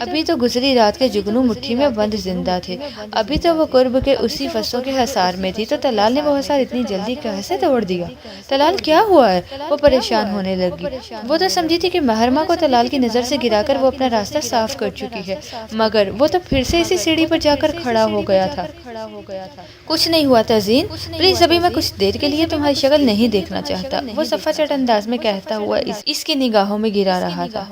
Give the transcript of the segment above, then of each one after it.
ابھی تو گزری رات کے جگنو مٹھی میں بند زندہ تھے، ابھی تو وہ قرب کے اسی فصوں کے حصار میں تھی، تو طلال نے وہ حصار اتنی جلدی کیسے توڑ دیا؟ طلال کیا ہوا ہے؟ وہ پریشان ہونے لگی۔ وہ تو سمجھی تھی کہ محرمہ کو طلال کی نظر سے گرا کر وہ اپنا راستہ صاف کر چکی ہے، مگر وہ تو پھر سے اسی سیڑھی پر جا کر کھڑا ہو گیا تھا۔ کچھ نہیں ہوا تزئین، پلیز ابھی میں کچھ دیر کے لیے تمہاری شکل نہیں دیکھنا چاہتا، وہ صفا چٹ انداز میں کہتا ہوا اس کی نگاہوں میں گرا رہا تھا۔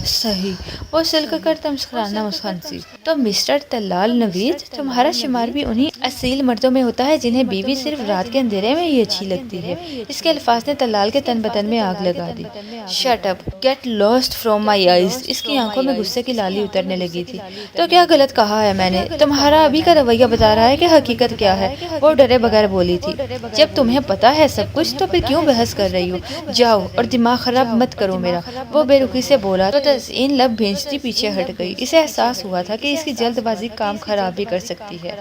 صحیح، وہ سلک کر تمسکرانا مسخنسی۔ تو مسٹر طلال نوید، تمہارا شمار بھی انہی اصیل مردوں میں ہوتا ہے جنہیں بیوی صرف رات کے اندھیرے میں ہی اچھی لگتی ہے۔ اس کے الفاظ نے طلال کے تن بدن میں آگ لگا دی۔ Shut up, get lost from my eyes. اس کی آنکھوں میں غصے کی لالی اترنے لگی تھی۔ تو کیا غلط کہا ہے میں نے؟ تمہارا ابھی کا رویہ بتا رہا ہے کہ حقیقت کیا ہے، وہ ڈرے بغیر بولی تھی۔ جب تمہیں پتا ہے سب کچھ تو پھر کیوں بحث کر رہی ہو؟ جاؤ اور دماغ خراب مت کرو میرا، وہ بے رخی سے بولا تو تزئین لب بھینچتی پیچھے ہٹ گئی۔ اسے احساس ہوا تھا کہ اس کی جلد بازی کام خراب بھی کر سکتی ہے۔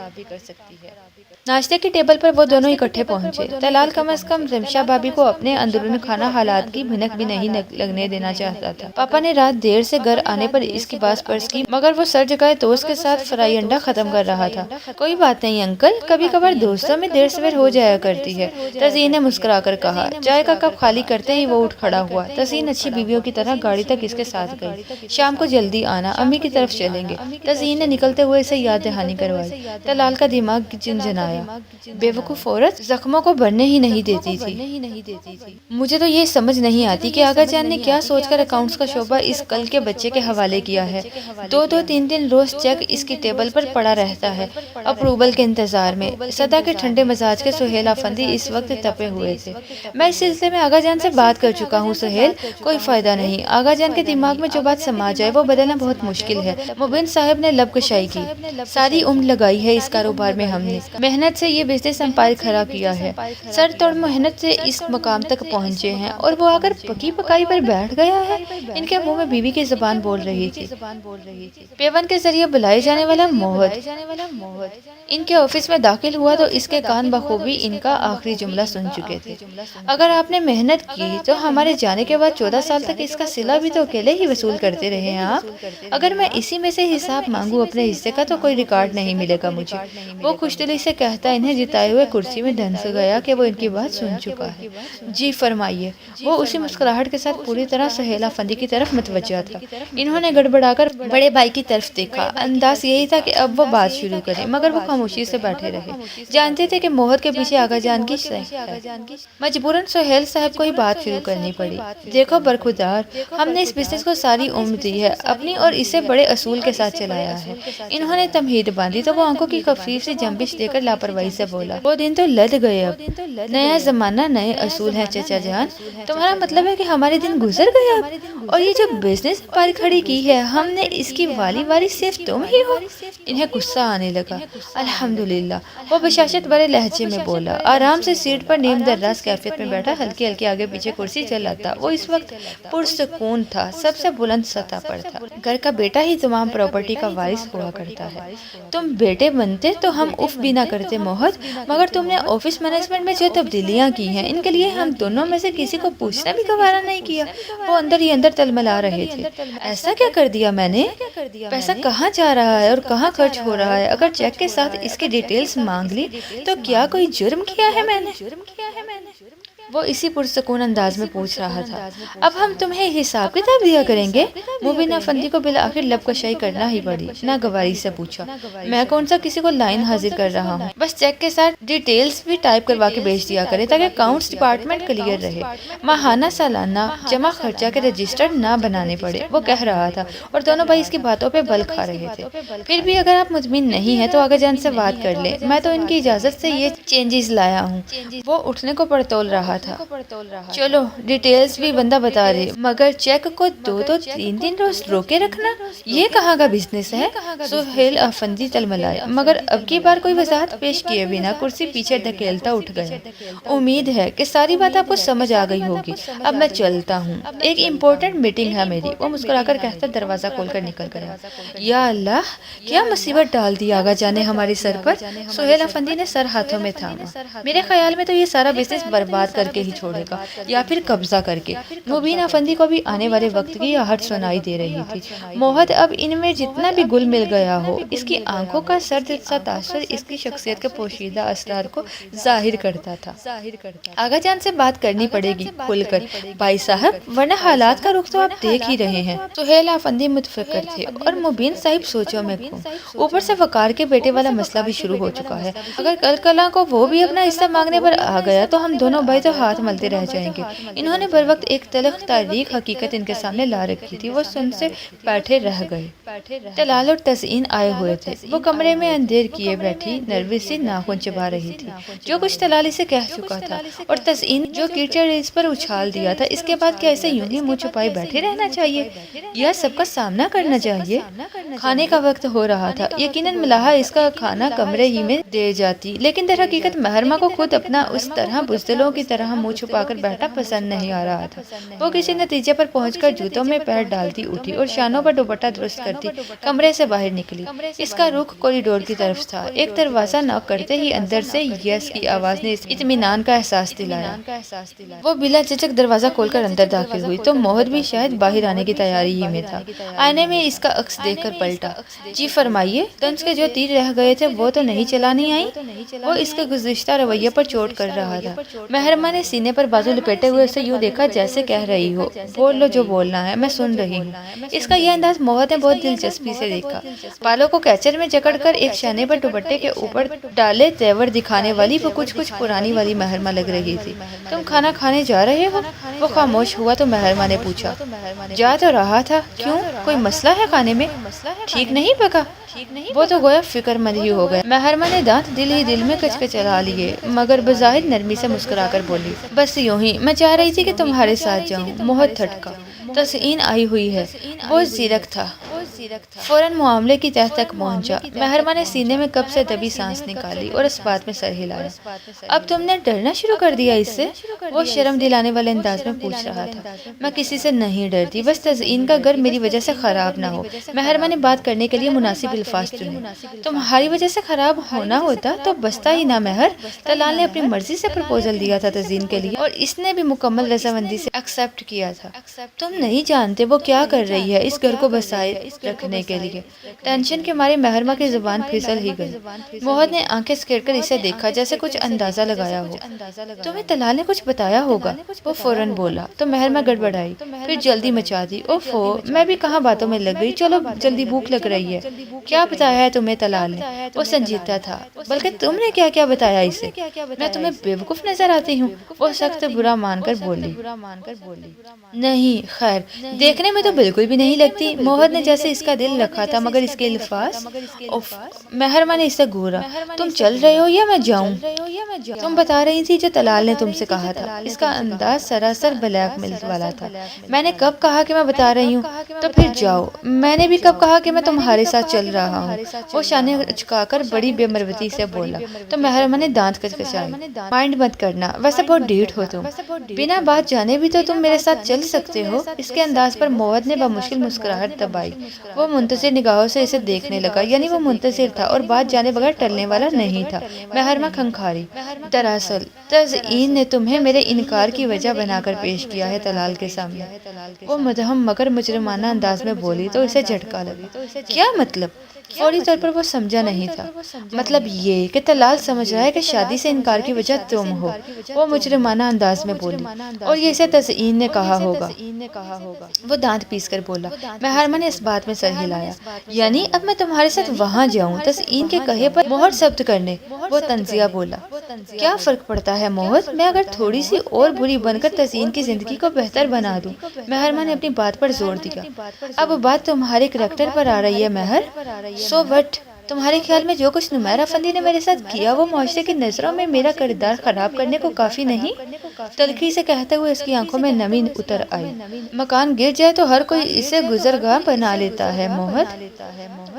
ناشتے کی ٹیبل پر وہ دونوں اکٹھے پہنچے۔ طلال کم از کم رمشا بھابی کو اپنے اندرون خانہ حالات کی بھنک بھی نہیں لگنے دینا چاہتا تھا۔ پاپا نے رات دیر سے گھر آنے پر اس کی باز پرس کی، مگر وہ سر جگائے توست کے ساتھ فرائی انڈا ختم کر رہا تھا۔ کوئی بات نہیں انکل، کبھی کبھار دوستوں میں دیر سویر ہو جایا کرتی ہے، تزئین نے مسکرا کر کہا۔ چائے کا کپ خالی کرتے ہی وہ اٹھ کھڑا ہوا۔ تزئین اچھی بیویوں کی طرح گاڑی تک اس کے ساتھ گئی۔ شام کو جلدی آنا، امی کی طرف چلیں گے۔ تزئین نے نکلتے ہوئے اسے یاد دہانی کروائی۔ طلال کا دماغ جنجنایا۔ بے وقوف عورت زخموں کو بھرنے ہی نہیں دیتی تھی۔ مجھے تو یہ سمجھ نہیں آتی کہ آغا جان نے کیا سوچ کر اکاؤنٹس کا شعبہ اس کل کے بچے کے حوالے کیا ہے۔ دو تین روز چیک اس کی ٹیبل پر پڑا رہتا ہے اپروول کے انتظار میں۔ صدا کے ٹھنڈے مزاج کے سہیل افندی اس وقت تپے ہوئے تھے۔ میں اس سلسلے میں آغا جان سے بات کر چکا ہوں سہیل، کوئی فائدہ نہیں۔ آغا جان کے دماغ میں جو بات سما جائے وہ بدلنا بہت مشکل ہے۔ مبین صاحب نے لب کشائی کی۔ ساری عمر لگائی ہے اس کاروبار میں ہم نے، محنت سے یہ بزنس امپائر کھڑا کیا ہے، سر توڑ محنت سے اس مقام تک پہنچے ہیں، اور وہ آگر پکی پکائی پر بیٹھ گیا ہے۔ ان کے منہ میں بیوی کی زبان بول رہی تھی۔ پیون کے ذریعے بلائے جانے والا موہد ان کے آفس میں داخل ہوا تو اس کے کان بخوبی ان کا آخری جملہ سن چکے تھے۔ اگر آپ نے محنت کی تو ہمارے جانے کے بعد 14 سال تک اس کا صلہ بھی تو اکیلے ہی وصول کرتے رہے ہیں آپ۔ اگر میں اسی میں سے حساب مانگوں اپنے حصے کا تو کوئی ریکارڈ نہیں ملے گا مجھے۔ وہ خوش دلی سے کہتا انہیں جتائے ہوئے کرسی میں دھنس گیا کہ وہ ان کی بات سن چکا ہے۔ جی فرمائیے۔ وہ اسی مسکراہٹ کے ساتھ پوری طرح سہیل افندی کی طرف متوجہ تھا۔ انہوں نے گڑبڑا کر بڑے بھائی کی طرف دیکھا۔ انداز یہی تھا کہ اب وہ بات شروع کریں، مگر وہ خاموشی سے بیٹھے رہے۔ جانتے تھے کہ موہد کے پیچھے آغا جان کی ہے۔ مجبوراً سہیل صاحب کو ہی بات شروع کرنی پڑی۔ دیکھو برخودار، ہم نے اس بزنس کو ساری عمر دی ہے اپنی اور اسے بڑے اصول کے ساتھ چلایا ہے۔ انہوں نے تمہید باندھی تو وہ آنکھوں کی خفیف سی جنبش دے کر لاپرواہی سے بولا، وہ دن تو لد گئے، اب نیا زمانہ نئے اصول ہیں چچا جان۔ تمہارا مطلب ہے کہ ہمارے دن گزر گئے اب؟ اور یہ جو بزنس پر کھڑی کی ہے ہم نے، اس کی والی واری صرف تم ہی ہو؟ انہیں غصہ آنے لگا۔ الحمدللہ، وہ بشاشت بڑے لہجے میں بولا، آرام سے سیٹ پر نیم دراز کیفیت میں بیٹھا، ہلکی ہلکی آگے پیچھے کرسی چلاتا۔ وہ اس وقت پرسکون تھا، سب سے بلند سطح پر تھا۔ گھر کا بیٹا ہی تمام پراپرٹی کا وارث ہوا کرتا ہے۔ تم بیٹے بنتے تو ہم اف بھی نہ کرتے موہد، مگر تم نے آفس مینجمنٹ میں جو تبدیلیاں کی ہیں ان کے لیے ہم دونوں میں سے کسی کو پوچھنا بھی گوارا نہیں کیا۔ وہ اندر ہی اندر تلملا رہے تھے۔ ایسا کیا کر دیا میں نے؟ پیسہ کہاں جا رہا ہے اور کہاں خرچ ہو رہا ہے؟ اگر چیک کے ساتھ اس کی ڈیٹیلز مانگ لی تو کیا کوئی جرم کیا ہے میں نے؟ وہ اسی پرسکون انداز میں پوچھ رہا تھا۔ اب ہم تمہیں حساب کتاب دیا کریں گے؟ مبین افندی کو بالآخر لب کشائی کرنا ہی پڑی۔ ناگواری سے پوچھا، میں کون سا کسی کو لائن حاضر کر رہا ہوں؟ بس چیک کے ساتھ ڈیٹیلز بھی ٹائپ کروا کے بھیج دیا کرے تاکہ اکاؤنٹس ڈپارٹمنٹ کلیئر رہے، ماہانہ سالانہ جمع خرچہ کے رجسٹر نہ بنانے پڑے، وہ کہہ رہا تھا، اور دونوں بھائی اس کی باتوں پہ بل کھا رہے تھے۔ پھر بھی اگر آپ مطمئن نہیں ہیں تو آغا جان سے بات کر لیں، میں تو ان کی اجازت سے یہ چینجز لایا ہوں۔ وہ اٹھنے کو پڑتول رہا تھا۔ چلو ڈیٹیلز بھی بندہ بتا رہے، مگر چیک کو 2 3 روز روکے رکھنا، یہ کہاں کا بزنس ہے؟ سہیل افندی تلملایا، مگر اب کی بار کوئی وضاحت پیش کیے بنا کرسی پیچھے دھکیلتا اٹھ گیا۔ امید ہے کہ ساری بات آپ کو سمجھ آ گئی ہوگی، اب میں چلتا ہوں، ایک امپورٹنٹ میٹنگ ہے میری۔ وہ مسکرا کر کہتا دروازہ کھول کر نکل گیا۔ یا اللہ، کیا مصیبت ڈال دی آغا جان نے ہمارے سر پر؟ سہیل افندی نے سر ہاتھوں میں تھاما۔ میرے خیال میں تو یہ سارا بزنس برباد کر کے ہی چھوڑے گا یا پھر قبضہ کر کے۔ مبین افندی کو بھی آنے والے وقت کی آہٹ سنائی دے رہی تھی۔ موہد اب ان میں جتنا بھی گل مل گیا ہو، اس کی آنکھوں کا سرد سا تاثر اس کی شخصیت کے پوشیدہ اسرار کو ظاہر کرتا تھا۔ آغا جان سے بات کرنی پڑے گی کھل کر بھائی صاحب، ورنہ حالات کا رخ تو آپ دیکھ ہی رہے ہیں۔ سہیل افندی متفکر تھے اور مبین صاحب سوچوں میں گم۔ اوپر سے وقار کے بیٹے والا مسئلہ بھی شروع ہو چکا ہے۔ اگر کل کلاں کو وہ بھی اپنا حصہ مانگنے پر آ گیا تو ہم دونوں بھائی تو ہاتھ ملتے رہ جائیں گے۔ انہوں نے بر وقت ایک تلخ تاریخ حقیقت ان کے سامنے لا رکھی تھی، وہ سن سے بیٹھے رہ گئے۔ طلال اور تزئین آئے ہوئے تھے۔ وہ کمرے میں اندھیر کیے بیٹھی نروس سی ناخن چبا رہی تھی۔ جو کچھ طلال اسے کہہ چکا تھا اور تزئین جو کیچڑ اس پر اچھال دیا تھا، اس کے بعد کیا اسے یوں ہی منہ چھپائے بیٹھے رہنا چاہیے یا سب کا سامنا کرنا چاہیے؟ کھانے کا وقت ہو رہا تھا۔ یقیناً ملاحہ اس کا کھانا کمرے ہی میں دے جاتی، لیکن در حقیقت محرمہ کو خود اپنا اس طرح بزدلوں کی طرح منہ چھپا کر بیٹھا پسند نہیں آ رہا تھا۔ وہ کسی نتیجے پر پہنچ کر جوتوں میں پیر ڈالتی اٹھی اور شانوں پر دوپٹہ درست کرتی کمرے سے باہر نکلی۔ اس کا رخ کوریڈور کی طرف تھا۔ ایک دروازہ ناک کرتے ہی اندر سے یس کی آواز نے اطمینان کا احساس دلایا۔ وہ بلا جھجک دروازہ کھول کر اندر داخل ہوئی تو موہد بھی شاید باہر آنے کی تیاری ہی میں تھا۔ آئینے میں اس کا عکس دیکھ کر پلٹا۔ جی فرمائیے، طنز کے جو تیر رہ گئے تھے وہ تو نہیں چلانی آئی؟ وہ اس کے گزشتہ رویے پر چوٹ کر رہا تھا۔ محرمہ نے سینے پر بازو لپیٹے ہوئے اسے یوں دیکھا جیسے کہہ رہی ہو، بول لو جو بولنا ہے، میں سن رہی ہوں۔ اس کا یہ انداز موہد نے بہت دلچسپی سے دیکھا۔ بالوں کو کیچر میں جکڑ کر ایک شانے پر دوپٹے کے اوپر ڈالے تیور دکھانے والی وہ کچھ پرانی والی محرمہ لگ رہی تھی۔ تم کھانا کھانے جا رہے ہو؟ وہ خاموش ہوا تو محرمہ نے پوچھا۔ جا تو رہا تھا، کیوں؟ کوئی مسئلہ ہے کھانے میں؟ ٹھیک نہیں پکا؟ وہ تو گویا فکر مند ہی ہو گئے۔ محرمہ نے دانت دل ہی دل میں کچکچلا لیے مگر بظاہر نرمی سے مسکرا کر بولی، بس یوں ہی، میں چاہ رہی تھی کہ تمہارے ساتھ جاؤں۔ موہد تھٹکا۔ تزئین آئی ہوئی ہے۔ وہ زیرک تھا، فوراً معاملے کی تہہ تک پہنچا۔ محرمہ نے سینے میں کب سے دبی سانس نکالی اور اس بات میں سر ہلایا۔ اب تم نے ڈرنا شروع کر دیا اس سے؟ وہ شرم دلانے والے انداز میں پوچھ رہا تھا۔ میں کسی سے نہیں ڈرتی، بس تزئین کا گھر میری وجہ سے خراب نہ ہو۔ محرمہ نے بات کرنے کے لیے مناسب الفاظ چنے۔ تمہاری وجہ سے خراب ہونا ہوتا تو بستا ہی نہ مہر۔ طلال نے اپنی مرضی سے پرپوزل دیا تھا تزئین کے لیے اور اس نے بھی مکمل رضامندی سے ایکسپٹ کیا تھا۔ تم نہیں جانتے وہ کیا کر رہی ہے اس گھر کو بسائے رکھنے کے لیے۔ ٹینشن کے مارے محرمہ کی زبان پھسل ہی گئی۔ موہد نے آنکھیں سکیڑ کر اسے دیکھا جیسے کچھ اندازہ لگایا ہو۔ تمہیں طلال نے کچھ بتایا ہوگا؟ وہ فوراً بولا تو محرمہ گڑبڑائی، پھر جلدی مچا دی۔ اوفو، میں بھی کہاں باتوں میں لگ گئی، چلو جلدی بھوک لگ رہی ہے۔ کیا بتایا ہے تمہیں طلال نے؟ وہ سنجیدہ تھا۔ بلکہ تم نے کیا کیا بتایا اسے؟ میں تمہیں بیوقوف نظر آتی ہوں؟ وہ سخت برا مان کر بولی۔ نہیں، خیر، دیکھنے میں تو بالکل بھی نہیں لگتی۔ موہد نے جیسے اس کا دل رکھا تھا مگر اس کے الفاظ۔ محرمہ نے اسے گھورا۔ تم چل رہے ہو یا میں جاؤں؟ تم بتا رہی تھی جو طلال نے تم سے کہا تھا۔ اس کا انداز سراسر بلیک میل والا تھا۔ میں نے کب کہا کہ میں بتا رہی ہوں؟ تو پھر جاؤ۔ میں نے بھی کب کہا کہ میں تمہارے ساتھ چل رہا ہوں؟ وہ شانے اچکا کر بڑی بے مروتی سے بولا تو محرمہ نے دانت کچکچائے۔ مائنڈ مت کرنا، ویسے بہت ڈھیٹ ہو تم۔ بنا بات جانے بھی تو تم میرے ساتھ چل سکتے ہو۔ اس کے انداز پر موہد نے بمشکل مسکراہٹ دبائی۔ وہ منتظر نگاہوں سے اسے دیکھنے لگا، یعنی وہ منتظر تھا اور بات جانے بغیر ٹلنے والا نہیں تھا۔ محرمہ کھنکھاری۔ دراصل تزئین نے تمہیں میرے انکار کی وجہ بنا کر پیش کیا ہے طلال کے سامنے۔ وہ مدہم مگر مجرمانہ انداز میں بولی تو اسے جھٹکا لگا۔ کیا مطلب؟ فوری طور پر وہ سمجھا نہیں تھا۔ مطلب یہ کہ طلال سمجھ رہا ہے کہ شادی سے انکار کی وجہ تم ہو، وہ مجرمانہ انداز میں بولی، اور یہ اسے تزئین نے کہا ہوگا۔ وہ دانت پیس کر بولا۔ محرمہ نے اس بات میں سر ہلایا۔ یعنی اب میں تمہارے ساتھ وہاں جاؤں تزئین کے کہے پر مہر ثبت کرنے؟ وہ طنزیہ بولا۔ کیا فرق پڑتا ہے موہد، میں اگر تھوڑی سی اور بری بن کر تزئین کی زندگی کو بہتر بنا دوں؟ محرمہ نے اپنی بات پر زور دیا۔ اب بات تمہارے کریکٹر پر آ رہی ہے مہر۔ So what? تمہارے خیال میں جو کچھ نمیر افندی نے میرے ساتھ کیا وہ معاشرے کی نظروں میں میرا کردار خراب کرنے کو کافی نہیں؟ تلخی سے کہتے ہوئے اس کی آنکھوں میں نمی اتر آئی۔ مکان گر جائے تو ہر کوئی اسے گزرگاہ بنا لیتا ہے موہد۔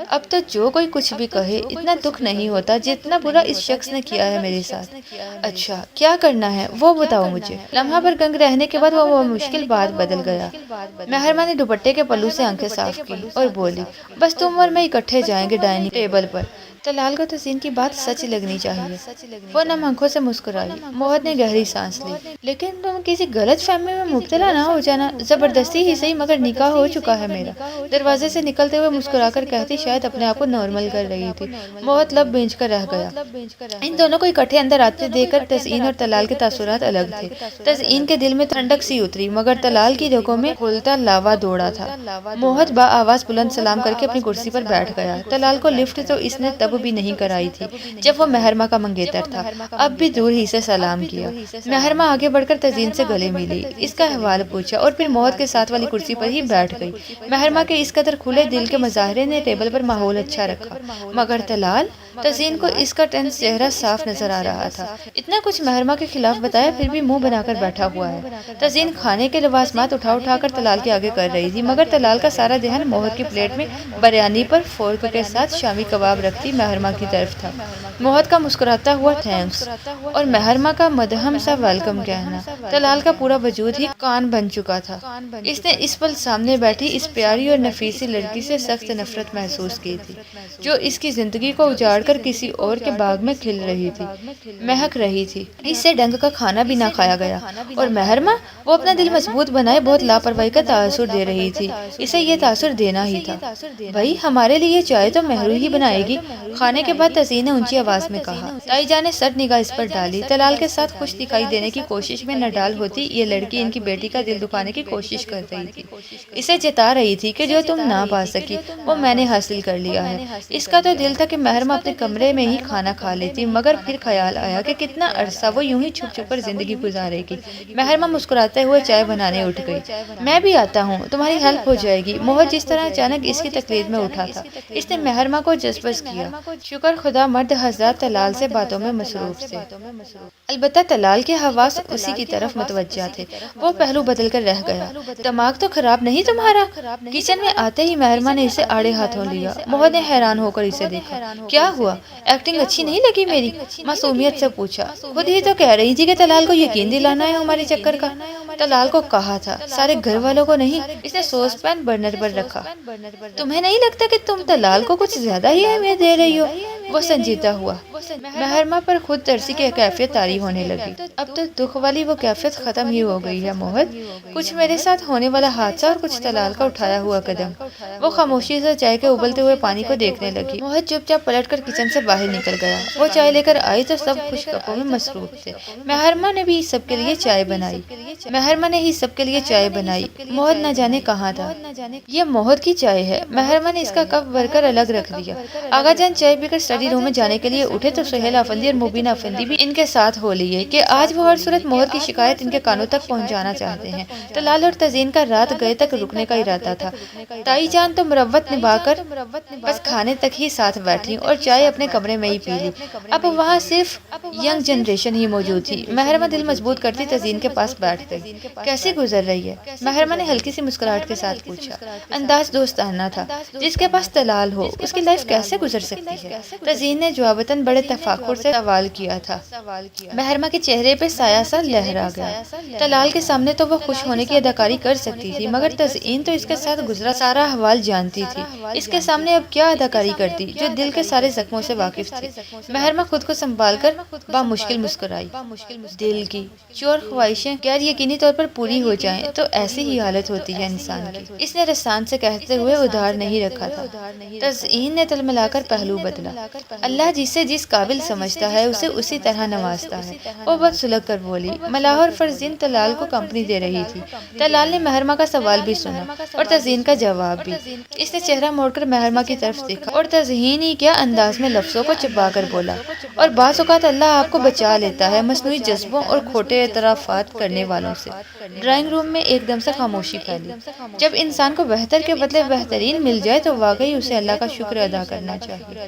اب تو جو کوئی کچھ بھی کہے اتنا دکھ نہیں ہوتا جتنا برا اس شخص نے کیا ہے میرے ساتھ۔ اچھا کیا کرنا ہے وہ بتاؤ مجھے۔ لمحہ بھر گنگ رہنے کے بعد وہ مشکل بات بدل گیا۔ محرمہ نے دوپٹے کے پلو سے آنکھیں صاف کی اور بولی، بس تم اور میں اکٹھے جائیں گے ڈائننگ ٹیبل ٹیبل پر۔ طلال کو تزین کی بات سچ لگنی چاہیے۔ وہ نم آنکھوں سے مسکرائی۔ موہت نے گہری سانس لی۔ لیکن تم کسی غلط فہمی میں مبتلا نہ ہو جانا، زبردستی ہی صحیح مگر نکاح ہو چکا ہے میرا۔ دروازے سے نکلتے ہوئے مسکرا کر کہتی شاید اپنے آپ کو نارمل کر رہی تھی۔ موہت لب بھینچ کر رہ گیا۔ ان دونوں کو اکٹھے اندر آتے دیکھ کر تزین اور طلال کے تاثرات الگ تھے۔ تزین کے دل میں ٹھنڈک سی اتری مگر طلال کی رگوں میں کھولتا لاوا دوڑا تھا۔ موہت با آواز بلند سلام کر کے اپنی کرسی پر بیٹھ گیا۔ طلال کو لفٹ تو اس نے تب بھی نہیں کرائی تھی جب وہ مہرما کا منگیتر تھا، اب بھی دور ہی سے سلام کیا۔ مہرما آگے بڑھ کر تزین سے گلے ملی، اس کا احوال پوچھا اور پھر موہت کے ساتھ والی کرسی پر ہی بیٹھ گئی۔ مہرما کے اس قدر کھلے دل کے مظاہرے نے ٹیبل پر ماحول اچھا رکھا مگر طلال، تزین کو اس کا ٹینس چہرہ صاف نظر آ رہا تھا۔ اتنا کچھ مہرما کے خلاف بتایا پھر بھی منہ بنا کر بیٹھا ہوا ہے۔ تزین کھانے کے لوازمات اٹھا کر طلال کے آگے کر رہی تھی مگر طلال کا سارا دھیان موہت کی پلیٹ میں بریانی پر فورک کے ساتھ شامی کباب رکھتی مہرما کی طرف تھا۔ موہت کا مسکراتا ہوا تھینکس اور مہرما کا مدہم سا ویلکم کہنا، طلال کا پورا وجود ہی کان بن چکا تھا۔ اس نے اس پل سامنے بیٹھی اس پیاری اور نفیسی لڑکی سے سخت نفرت محسوس کی تھی جو اس کی زندگی کو اجاڑ کر کسی اور کے باغ میں کھل رہی تھی، مہک رہی تھی۔ اس سے ڈنگ کا کھانا بھی نہ کھایا گیا اور مہرما، وہ اپنا دل مضبوط بنائے بہت لاپرواہی کا تاثر دے رہی تھی۔ اسے یہ تاثر دینا ہی تھا۔ بھائی ہمارے لیے چائے تو مہرو ہی بنائے گی۔ کھانے کے بعد تزین نے اونچی آواز میں کہا۔ تائی جان نے سٹ نگاہ اس پر ڈالی۔ طلال کے ساتھ خوش دکھائی دینے کی کوشش میں نہ ڈال ہوتی یہ لڑکی ان کی بیٹی کا دل دکھانے کی کوشش کر رہی تھی، اسے جتا رہی تھی کہ جو تم نہ پا سکی وہ میں نے حاصل کر لیا ہے۔ اس کا تو دل تھا کہ مہرما اپنے کمرے میں ہی کھانا کھا لیتی مگر پھر خیال آیا کہ کتنا عرصہ وہ یوں ہی چھپ چھپ کر زندگی گزارے گی۔ مہرما مسکراتے ہوئے چائے بنانے اٹھ گئی۔ میں بھی آتا ہوں، تمہاری ہیلپ ہو جائے گی۔ موہت جس طرح اچانک اس کی تقلید میں اٹھا تھا اس نے مہرما کو جذبس کیا۔ شکر خدا مرد حضرات طلال سے باتوں میں مصروف تھے، البتہ طلال کے حواس اسی کی طرف متوجہ تھے۔ وہ پہلو بدل کر رہ گیا۔ دماغ تو خراب نہیں تمہارا؟ کچن میں آتے ہی مہرما نے اسے آڑے ہاتھوں لیا۔ موہت نے حیران ہو کر اسے دیکھا۔ کیا ہوا؟ ایکٹنگ اچھی نہیں لگی میری؟ معصومیت سے پوچھا۔ خود ہی تو کہہ رہی تھی کہ طلال کو یقین دلانا ہے ہمارے چکر کا۔ طلال کو کہا تھا، سارے گھر والوں کو نہیں۔ اس نے سوس پین برنر پر رکھا۔ تمہیں نہیں لگتا کہ تم طلال کو کچھ زیادہ ہی اہمیت دے رہی ہو؟ وہ سنجیدہ ہوا۔ مہرما پر خود ترسی کی کیفیت طاری ہونے لگی۔ اب تو دکھ والی وہ کیفیت ختم ہی ہو گئی ہے موہت، کچھ میرے ساتھ ہونے والا حادثہ اور کچھ طلال کا اٹھایا ہوا قدم۔ وہ خاموشی سے چائے کے ابلتے ہوئے پانی کو دیکھنے لگی۔ موہت چپ چاپ پلٹ کر کچن سے باہر نکل گیا۔ وہ چائے لے کر آئی تو سب خوش کپوں میں مصروف تھے۔ مہرما نے بھی سب کے لیے چائے بنائی۔ موہت نہ جانے کہاں تھا۔ یہ موہت کی چائے ہے۔ مہرما نے اس کا کپ بھر کر الگ رکھ دیا۔ آغا جان چائے پی کر اسٹڈی روم میں جانے کے لیے اٹھے تو سہیل افندی اور مبینہ افندی بھی ان کے ساتھ ہو لیے کہ آج وہ ہر صورت موہت کی شکایت ان کے کانوں تک پہنچانا چاہتے ہیں۔ طلال اور تزین کا رات گئے تک رکنے کا ارادہ تھا۔ تائی جان تو مروت نبھا کر بس کھانے تک ہی ساتھ بیٹھی اور چائے اپنے کمرے میں ہی پی لی۔ اب وہاں صرف ینگ جنریشن ہی موجود تھی۔ مہرما دل مضبوط کرتی تزین کے پاس بیٹھ گئی۔ کیسی گزر رہی ہے؟ مہرما نے ہلکی سی مسکراہٹ کے ساتھ پوچھا۔ انداز دوستانہ تھا۔ جس کے پاس طلال ہو اس کی لائف کیسے گزر سکتی ہے؟ تزین نے جواباً بڑے تفاخر سے سوال کیا تھا۔ مہرما کے چہرے پہ سایہ سا لہرا گیا۔ طلال کے سامنے تو وہ خوش ہونے کی اداکاری کر سکتی تھی مگر تزین تو اس کے ساتھ گزرا سارا احوال جانتی تھی۔ اس کے سامنے اب کیا اداکاری کرتی جو دل کے سارے زخموں سے واقف تھی؟ مہرما خود کو سنبھال کر بامشکل مسکرائی۔ دل کی چور خواہشیں غیر یقینی طور پر پوری ہو جائیں تو ایسی ہی حالت ہوتی ہے انسان کی، اس نے رسان سے کہتے ہوئے ادھار نہیں رکھا تھا۔ تزین نے تلملا کر پہلو بدلا۔ اللہ جسے جس قابل سمجھتا ہے اسے اسی طرح نوازتا ہے۔ وہ بہت سلگ کر بولی۔ ملاح اور فرزین طلال کو کمپنی دے رہی تھی۔ طلال نے مہرما کا سوال بھی سنا اور تزین کا جواب بھی۔ اس نے چہرہ موڑ کر مہرما کی طرف دیکھا اور تزین ہی کیا انداز میں لفظوں کو چبا کر بولا، اور بعض اوقات اللہ آپ کو بچا لیتا ہے مصنوعی جذبوں اور کھوٹے اعترافات کرنے والوں سے۔ ڈرائنگ روم میں ایک دم سے خاموشی پھیلی۔ جب انسان کو بہتر کے بدلے بہترین مل جائے تو واقعی اسے اللہ کا شکر ادا کرنا چاہیے۔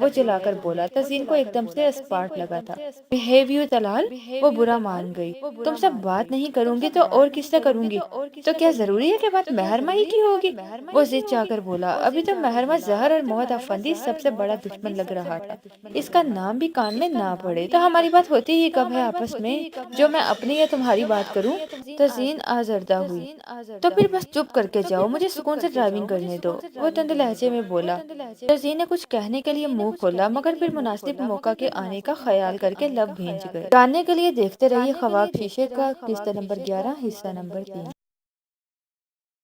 وہ چلا کر بولا۔ تزین کو ایک دم سے اسپاٹ لگا تھا۔ بہیو یو طلال، وہ برا مان گئی۔ تم سب بات نہیں کروں گی تو اور کس سے کروں گی؟ تو کیا ضروری ہے کہ بات مہرمہ ہی کی ہوگی؟ وہ ضد چاہ کر بولا۔ ابھی تو مہرمہ زہر اور محمد افندی سب سے بڑا دشمن لگ رہا تھا، اس کا نام بھی کان میں نہ پڑے تو ہماری بات ہوتی ہی کب ہے آپس میں، جو میں اپنی یا تمہاری بات کروں؟ تزین آزردہ ہوئی۔ تو پھر بس چپ کر کے جاؤ، مجھے سکون سے ڈرائیونگ کرنے دو، وہ تند لہجے میں بولا۔ تزین نے کچھ کہنے کے لیے منہ کھولا مگر پھر مناسب موقع کے آنے کا خیال کر کے لب بھینج گئے۔ جاننے کے لیے دیکھتے رہیے خواب شیشے کا، قسط نمبر 11، حصہ نمبر 3۔